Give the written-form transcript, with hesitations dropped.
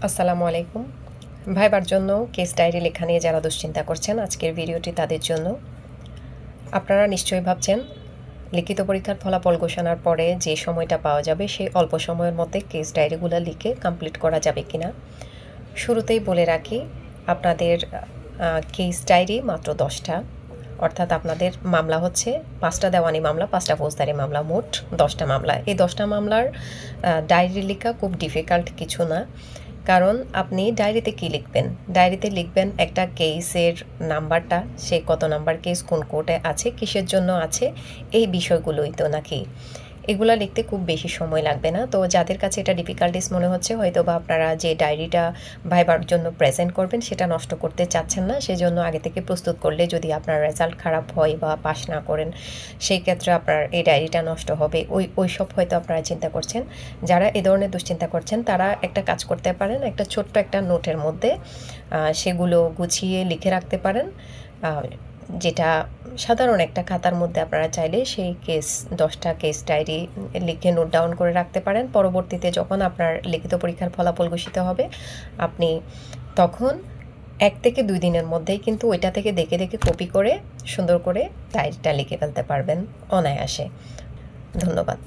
আসসালামু আলাইকুম। ভাইবার জন্য কেস ডায়েরি লেখা নিয়ে যারা দুশ্চিন্তা করছেন, আজকের ভিডিওটি তাদের জন্য। আপনারা নিশ্চয়ই ভাবছেন লিখিত পরীক্ষার ফলাফল ঘোষণার পরে যে সময়টা পাওয়া যাবে সেই অল্প সময়ের মধ্যে কেস ডায়েরিগুলো লিখে কমপ্লিট করা যাবে কিনা। শুরুতেই বলে রাখি, আপনাদের কেস ডায়েরি মাত্র 10টা, অর্থাৎ আপনাদের মামলা হচ্ছে 5টা দেওয়ানি মামলা, 5টা ফৌজদারি মামলা, মোট 10টা মামলা। এই 10টা মামলার ডায়েরি লেখা খুব ডিফিকাল্ট কিছু না। কারণ আপনি ডায়েরিতে কি লিখবেন? ডায়েরিতে লিখবেন একটা কেসের নাম্বারটা, সে কত নাম্বার কেস, কোন কোর্টে আছে, কিসের জন্য আছে, এই বিষয়গুলোই তো নাকি। এগুলা লিখতে খুব বেশি সময় লাগবে না। তো যাদের কাছে এটা ডিফিকাল্টিস মনে হচ্ছে, হয়তো বা আপনারা যে ডায়েরিটা ভাইবার জন্য প্রেজেন্ট করবেন সেটা নষ্ট করতে চাচ্ছেন না, সেজন্য আগে থেকে প্রস্তুত করলে যদি আপনার রেজাল্ট খারাপ হয় বা পাস না করেন, সেই ক্ষেত্রে আপনার এই ডায়েরিটা নষ্ট হবে, ওইসব হয়তো আপনারা চিন্তা করছেন। যারা এ ধরনের দুশ্চিন্তা করছেন তারা একটা কাজ করতে পারেন, একটা ছোট্ট একটা নোটের মধ্যে সেগুলো গুছিয়ে লিখে রাখতে পারেন, যেটা সাধারণ একটা খাতার মধ্যে আপনারা চাইলে সেই 10টা কেস ডায়েরি লিখে নোট ডাউন করে রাখতে পারেন। পরবর্তীতে যখন আপনার লিখিত পরীক্ষার ফলাফল ঘোষিত হবে, আপনি তখন 1 থেকে 2 দিনের মধ্যেই কিন্তু ওইটা থেকে দেখে দেখে কপি করে সুন্দর করে ডায়েরিটা লিখে ফেলতে পারবেন অনায়াসে। ধন্যবাদ।